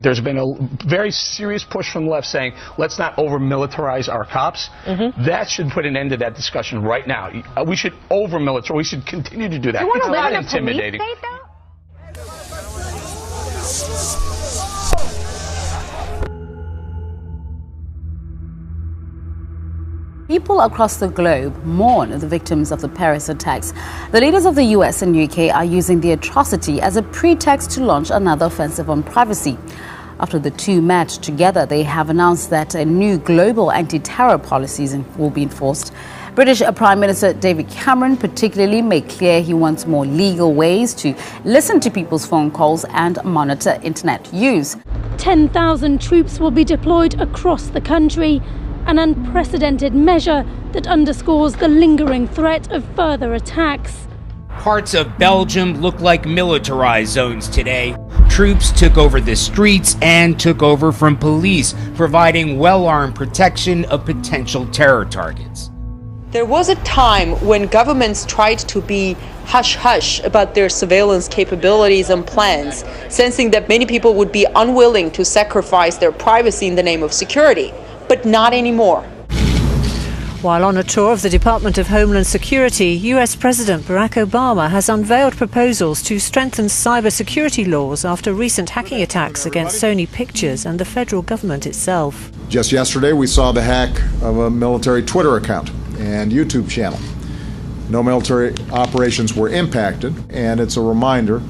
There's been a very serious push from the left saying, let's not over-militarize our cops. That should put an end to that discussion right now. We should over-militarize. We should continue to do that. You want It's to live not in a intimidating. police state, though? People across the globe mourn the victims of the Paris attacks. The leaders of the US and UK are using the atrocity as a pretext to launch another offensive on privacy. After the two met together, they have announced that a new global anti-terror policies will be enforced. British Prime Minister David Cameron particularly made clear he wants more legal ways to listen to people's phone calls and monitor internet use. 10,000 troops will be deployed across the country, an unprecedented measure that underscores the lingering threat of further attacks. Parts of Belgium look like militarized zones today. Troops took over the streets and took over from police, providing well-armed protection of potential terror targets. There was a time when governments tried to be hush-hush about their surveillance capabilities and plans, sensing that many people would be unwilling to sacrifice their privacy in the name of security. But not anymore. While on a tour of the Department of Homeland Security, US President Barack Obama has unveiled proposals to strengthen cybersecurity laws after recent hacking attacks against Sony Pictures and the federal government itself. Just yesterday, we saw the hack of a military Twitter account and YouTube channel. No military operations were impacted, and it's a reminder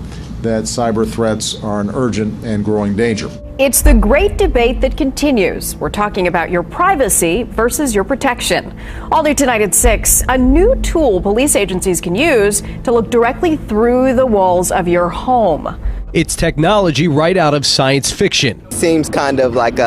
that cyber threats are an urgent and growing danger. It's the great debate that continues. We're talking about your privacy versus your protection. All new tonight at 6, a new tool police agencies can use to look directly through the walls of your home. It's technology right out of science fiction. Seems kind of like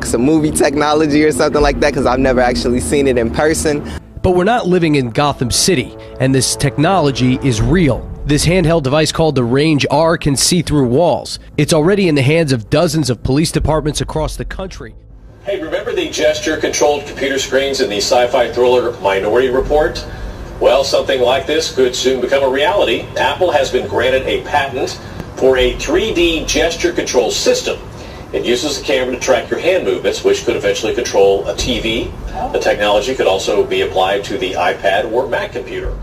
some movie technology or something like that, because I've never actually seen it in person. But we're not living in Gotham City, and this technology is real. This handheld device called the Range R can see through walls. It's already in the hands of dozens of police departments across the country. Hey, remember the gesture-controlled computer screens in the sci-fi thriller Minority Report? Well, something like this could soon become a reality. Apple has been granted a patent for a 3D gesture control system. It uses a camera to track your hand movements, which could eventually control a TV. The technology could also be applied to the iPad or Mac computer.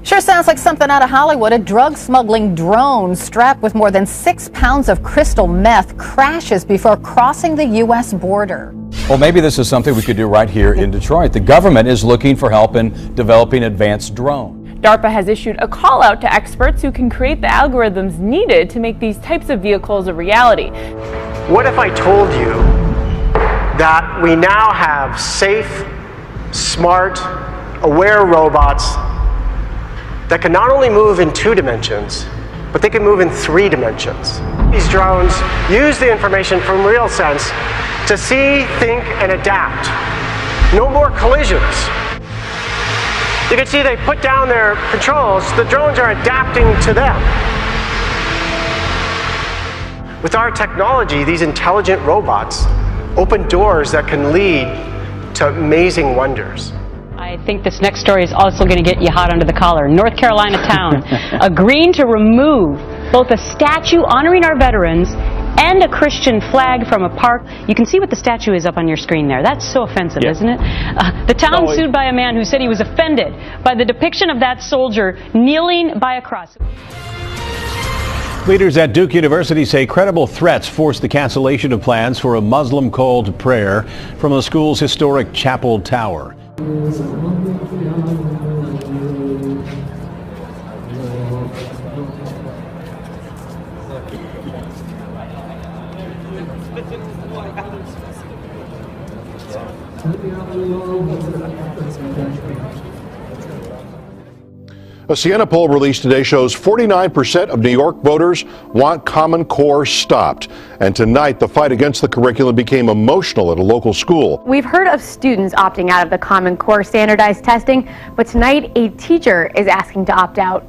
Sure sounds like something out of Hollywood. A drug-smuggling drone strapped with more than 6 pounds of crystal meth crashes before crossing the U.S. border. Well, maybe this is something we could do right here in Detroit. The government is looking for help in developing advanced drones. DARPA has issued a call out to experts who can create the algorithms needed to make these types of vehicles a reality. What if I told you that we now have safe, smart, aware robots that can not only move in 2 dimensions, but they can move in 3 dimensions. These drones use the information from RealSense to see, think, and adapt. No more collisions. You can see they put down their controls, the drones are adapting to them. With our technology, these intelligent robots open doors that can lead to amazing wonders. I think this next story is also going to get you hot under the collar. North Carolina town agreeing to remove both a statue honoring our veterans and a Christian flag from a park. You can see what the statue is up on your screen there. That's so offensive, isn't it? The town sued by a man who said he was offended by the depiction of that soldier kneeling by a cross. Leaders at Duke University say credible threats forced the cancellation of plans for a Muslim call to prayer from the school's historic chapel tower. A Siena poll released today shows 49% of New York voters want Common Core stopped. And tonight, the fight against the curriculum became emotional at a local school. We've heard of students opting out of the Common Core standardized testing, but tonight a teacher is asking to opt out.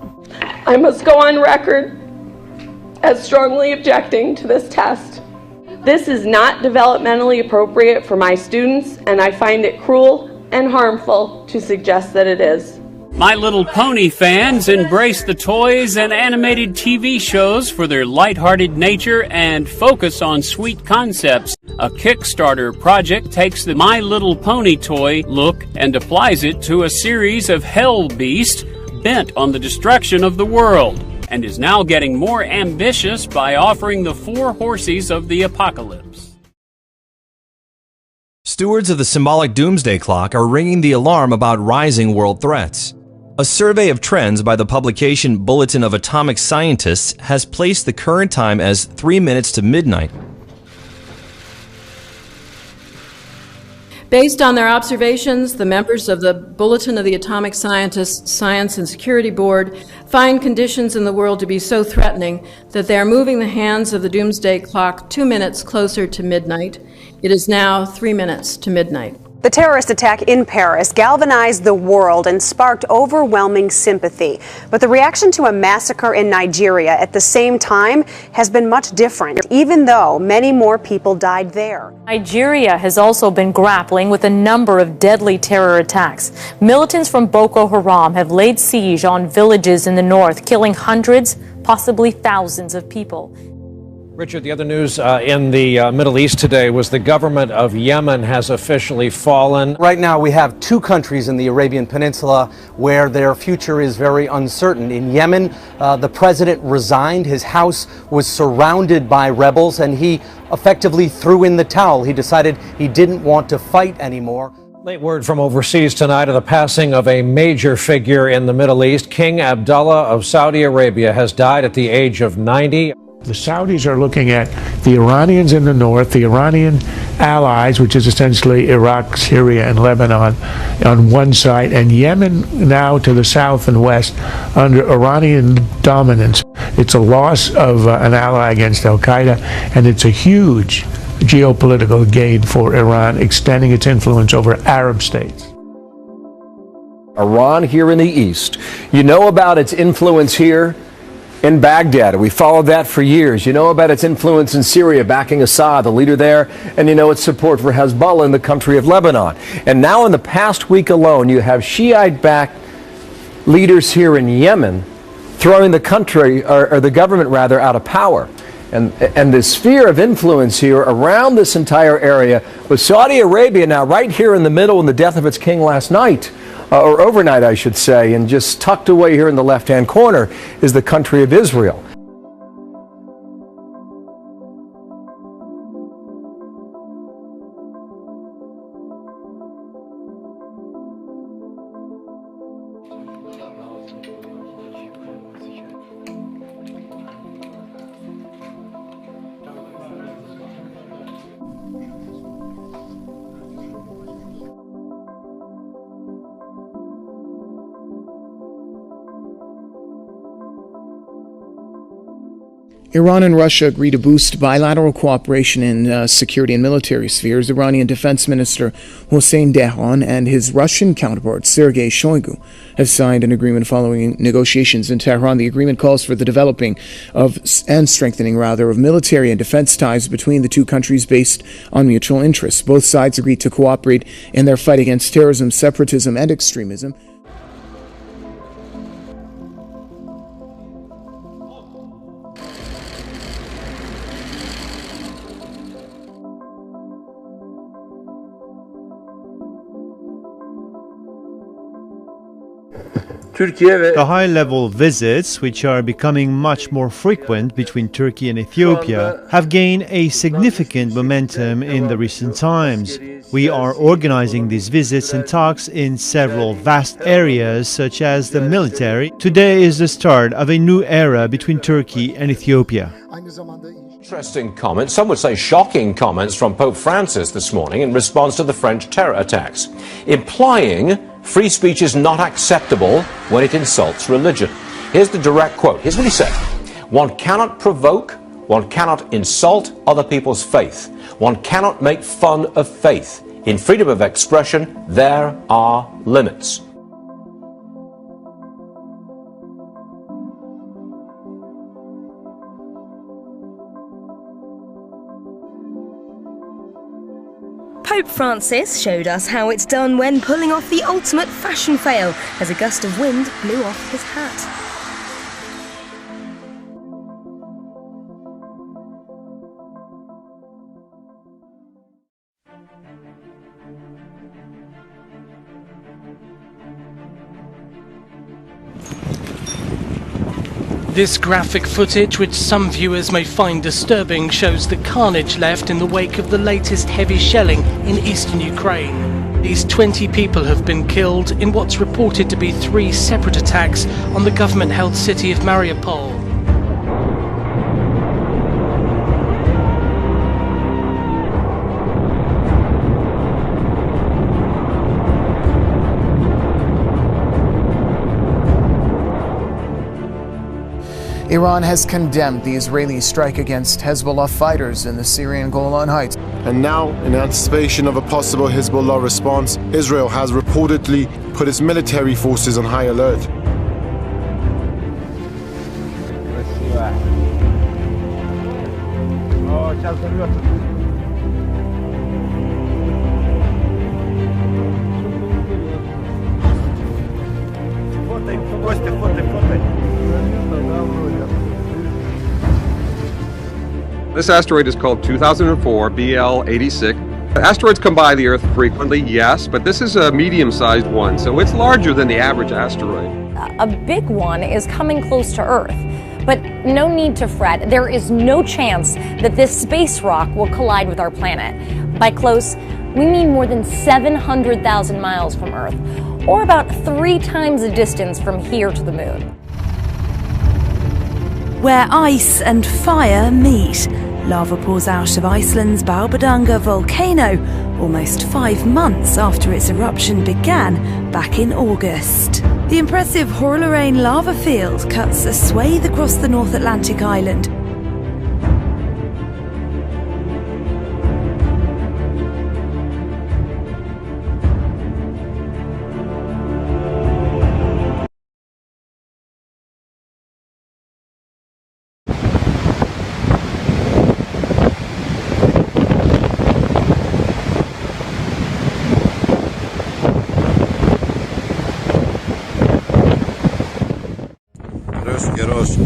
I must go on record as strongly objecting to this test. This is not developmentally appropriate for my students, and I find it cruel and harmful to suggest that it is. My Little Pony fans embrace the toys and animated TV shows for their lighthearted nature and focus on sweet concepts. A Kickstarter project takes the My Little Pony toy look and applies it to a series of hell beasts bent on the destruction of the world, and is now getting more ambitious by offering the 4 horses of the apocalypse. Stewards of the symbolic doomsday clock are ringing the alarm about rising world threats. A survey of trends by the publication Bulletin of Atomic Scientists has placed the current time as 3 minutes to midnight. Based on their observations, the members of the Bulletin of the Atomic Scientists Science and Security Board find conditions in the world to be so threatening that they are moving the hands of the doomsday clock 2 minutes closer to midnight. It is now 3 minutes to midnight. The terrorist attack in Paris galvanized the world and sparked overwhelming sympathy. But the reaction to a massacre in Nigeria at the same time has been much different, even though many more people died there. Nigeria has also been grappling with a number of deadly terror attacks. Militants from Boko Haram have laid siege on villages in the north, killing hundreds, possibly thousands of people. Richard, the other news in the Middle East today was the government of Yemen has officially fallen. Right now we have 2 countries in the Arabian Peninsula where their future is very uncertain. In Yemen, the president resigned. His house was surrounded by rebels, and he effectively threw in the towel. He decided he didn't want to fight anymore. Late word from overseas tonight of the passing of a major figure in the Middle East. King Abdullah of Saudi Arabia has died at the age of 90. The Saudis are looking at the Iranians in the north, the Iranian allies, which is essentially Iraq, Syria, and Lebanon on one side, and Yemen now to the south and west under Iranian dominance. It's a loss of an ally against al-Qaeda, and it's a huge geopolitical gain for Iran, extending its influence over Arab states. Iran here in the east. You know about its influence here in Baghdad. We followed that for years. You know about its influence in Syria, backing Assad, the leader there, and you know its support for Hezbollah in the country of Lebanon. And now in the past week alone, you have Shiite-backed leaders here in Yemen throwing the country, or the government rather, out of power. And the sphere of influence here around this entire area, with Saudi Arabia now right here in the middle in the death of its king last night, or overnight, I should say, and just tucked away here in the left-hand corner is the country of Israel. Iran and Russia agree to boost bilateral cooperation in security and military spheres. Iranian Defense Minister Hossein Dehran and his Russian counterpart Sergei Shoigu have signed an agreement following negotiations in Tehran. The agreement calls for the developing of and strengthening of military and defense ties between the two countries based on mutual interests. Both sides agreed to cooperate in their fight against terrorism, separatism, and extremism. The high-level visits, which are becoming much more frequent between Turkey and Ethiopia, have gained a significant momentum in the recent times. We are organizing these visits and talks in several vast areas, such as the military. Today is the start of a new era between Turkey and Ethiopia. Interesting comments, some would say shocking comments from Pope Francis this morning in response to the French terror attacks, implying free speech is not acceptable when it insults religion. Here's the direct quote. Here's what he said. One cannot provoke, one cannot insult other people's faith. One cannot make fun of faith. In freedom of expression, there are limits. Pope Pope Francis showed us how it's done when pulling off the ultimate fashion fail as a gust of wind blew off his hat. This graphic footage, which some viewers may find disturbing, shows the carnage left in the wake of the latest heavy shelling in eastern Ukraine. At least 20 people have been killed in what's reported to be 3 separate attacks on the government-held city of Mariupol. Iran has condemned the Israeli strike against Hezbollah fighters in the Syrian Golan Heights. And now, in anticipation of a possible Hezbollah response, Israel has reportedly put its military forces on high alert. This asteroid is called 2004 BL86. Asteroids come by the Earth frequently, yes, but this is a medium-sized one, so it's larger than the average asteroid. A big one is coming close to Earth, but no need to fret. There is no chance that this space rock will collide with our planet. By close, we mean more than 700,000 miles from Earth, or about 3 times the distance from here to the moon. Where ice and fire meet. Lava pours out of Iceland's Bárðardunga volcano almost 5 months after its eruption began back in August. The impressive Hurlurain lava field cuts a swathe across the North Atlantic island. Καιρός.